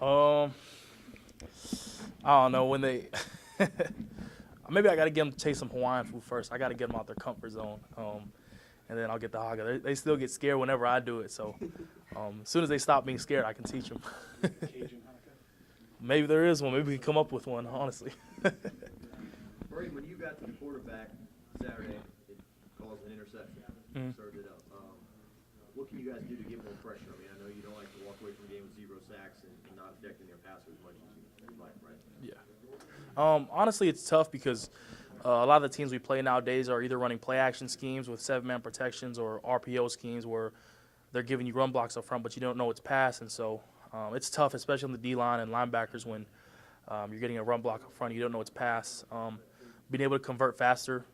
Um, I don't know when they. Maybe I got to get them to taste some Hawaiian food first. I got to get them out their comfort zone, and then I'll get the haga. They still get scared whenever I do it, so as soon as they stop being scared, I can teach them. Cajun haka? Maybe there is one. Maybe we can come up with one. Honestly. Brady, when you got to the quarterback Saturday, it caused an interception. Mhm. Started it up. What can you guys do to get more pressure? I mean, I know you don't like to walk away from a game with 0 sacks and not affecting their passer as much as you'd like, right? Yeah. Honestly, it's tough because a lot of the teams we play nowadays are either running play action schemes with 7-man protections or RPO schemes where they're giving you run blocks up front, but you don't know it's pass. And so it's tough, especially on the D-line and linebackers when you're getting a run block up front, you don't know it's pass. Being able to convert faster,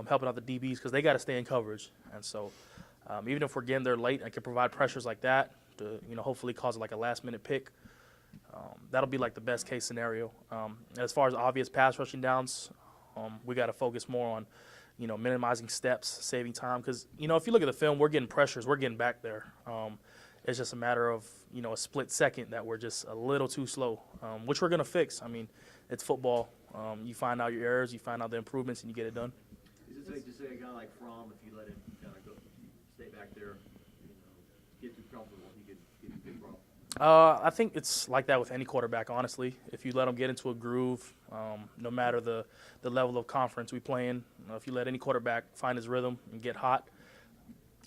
helping out the DBs because they got to stay in coverage. And so even if we're getting there late, I can provide pressures like that to hopefully cause like a last-minute pick. That'll be like the best case scenario. As far as obvious pass rushing downs, we got to focus more on, minimizing steps, saving time. Because, if you look at the film, we're getting pressures, we're getting back there. It's just a matter of, a split second that we're just a little too slow, which we're going to fix. I mean, it's football. You find out your errors, you find out the improvements, and you get it done. Is it safe to say a guy like Fromm, if you let him kind of go, stay back there, get too comfortable, he could get a big problem? I think it's like that with any quarterback, honestly. If you let them get into a groove, no matter the level of conference we play in, if you let any quarterback find his rhythm and get hot,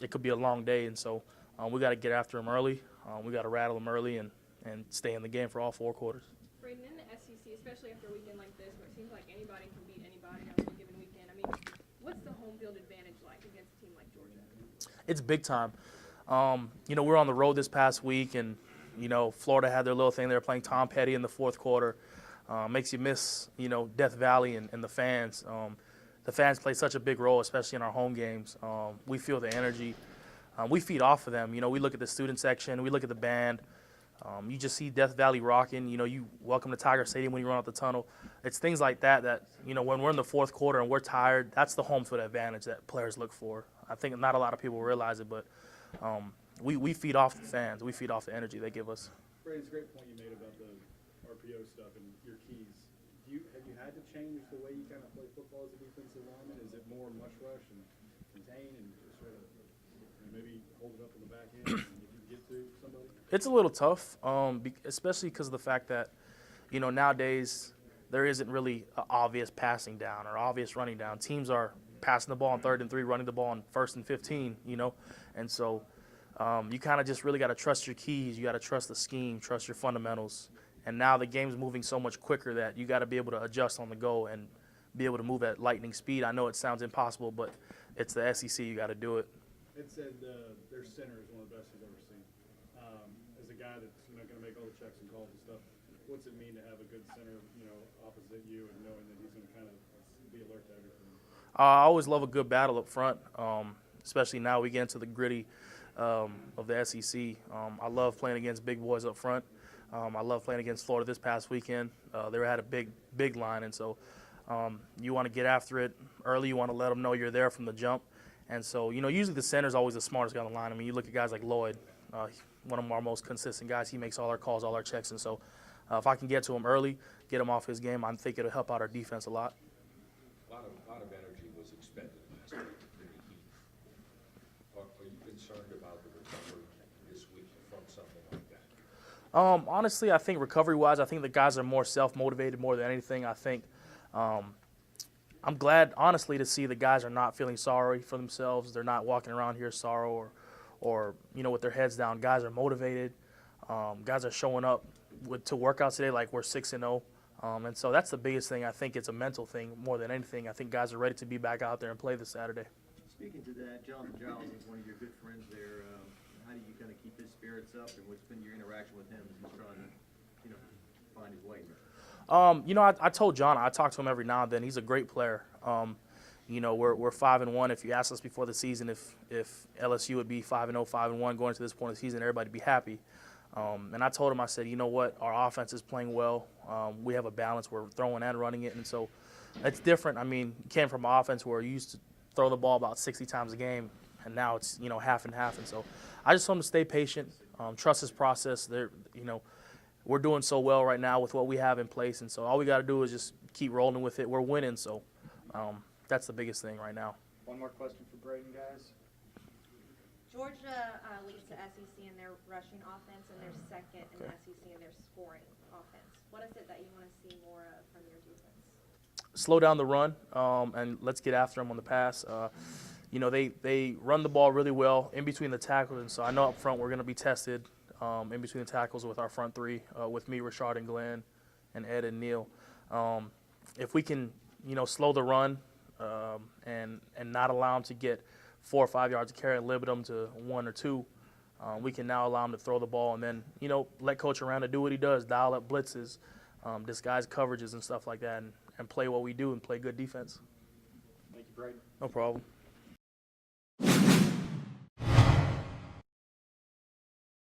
it could be a long day. And so we got to get after him early. We got to rattle him early and stay in the game for all 4 quarters. Braden, in the SEC, especially after a weekend like this where it seems like anybody can beat anybody on any given weekend, I mean, what's the home field advantage like against a team like Georgia? It's big time. We were on the road this past week, and Florida had their little thing. They were playing Tom Petty in the 4th quarter. Makes you miss, Death Valley and the fans. The fans play such a big role, especially in our home games. We feel the energy. We feed off of them. We look at the student section. We look at the band. You just see Death Valley rocking. You welcome to Tiger Stadium when you run out the tunnel. It's things like that, when we're in the 4th quarter and we're tired, that's the home field advantage that players look for. I think not a lot of people realize it, but we feed off the fans. We feed off the energy they give us. Brady, it's a great point you made about the RPO stuff and your keys. Have you had to change the way you kind of play football as a defensive lineman? Is it more mush rush and contain and sort of maybe hold it up in the back end and if you can get to somebody? It's a little tough, especially because of the fact that, nowadays there isn't really an obvious passing down or obvious running down. Teams are passing the ball on 3rd and 3, running the ball on 1st and 15, and so you kind of just really got to trust your keys. You got to trust the scheme, trust your fundamentals. And now the game's moving so much quicker that you got to be able to adjust on the go and be able to move at lightning speed. I know it sounds impossible, but it's the SEC. You got to do it. It said their center is one of the best he's ever seen. As a guy that's going to make all the checks and calls and stuff, what's it mean to have a good center, opposite you and knowing that he's going to kind of be alert to everything? I always love a good battle up front, especially now we get into the gritty of the SEC. I love playing against big boys up front. I love playing against Florida this past weekend. They had a big line, and so you want to get after it early. You want to let them know you're there from the jump. And so, usually the center's always the smartest guy on the line. I mean, you look at guys like Lloyd, one of our most consistent guys. He makes all our calls, all our checks. And so if I can get to him early, get him off his game, I think it'll help out our defense a lot. A lot of energy was expended last week in the heat. Are you concerned about the recovery this week from something like that? Honestly, I think recovery-wise, I think the guys are more self-motivated more than anything. I think I'm glad, honestly, to see the guys are not feeling sorry for themselves. They're not walking around here sorrow or with their heads down. Guys are motivated. Guys are showing up to workouts today like we're 6-0. And so that's the biggest thing. I think it's a mental thing more than anything. I think guys are ready to be back out there and play this Saturday. Speaking to that, Jonathan Giles is one of your good friends there. How do you kind of keep his spirits up, and what's been your interaction with him as he's trying to, find his way here? I told John, I talk to him every now and then. He's a great player. We're 5-1. If you asked us before the season if LSU would be 5-0, 5-1 going to this point of the season, everybody'd be happy. And I told him, I said, you know what, our offense is playing well. We have a balance. We're throwing and running it, and so it's different. I mean, you came from an offense where you used to throw the ball about 60 times a game, and now it's half and half. And so I just told him to stay patient, trust his process. we're doing so well right now with what we have in place, and so all we got to do is just keep rolling with it. We're winning, so that's the biggest thing right now. One more question for Breiden, guys. Georgia leads the SEC in their rushing offense, and they're second in the SEC in their scoring offense. What is it that you want to see more of from your defense? Slow down the run, and let's get after them on the pass. They run the ball really well in between the tackles, and so I know up front we're going to be tested in between the tackles with our front three, with me, Rashard, and Glenn, and Ed and Neil. If we can, slow the run and not allow them to get 4 or 5 yards of carry and limit them to 1 or 2, we can now allow them to throw the ball and then, let Coach Aranda do what he does, dial up blitzes, disguise coverages and stuff like that, and play what we do and play good defense. Thank you, Breiden. No problem.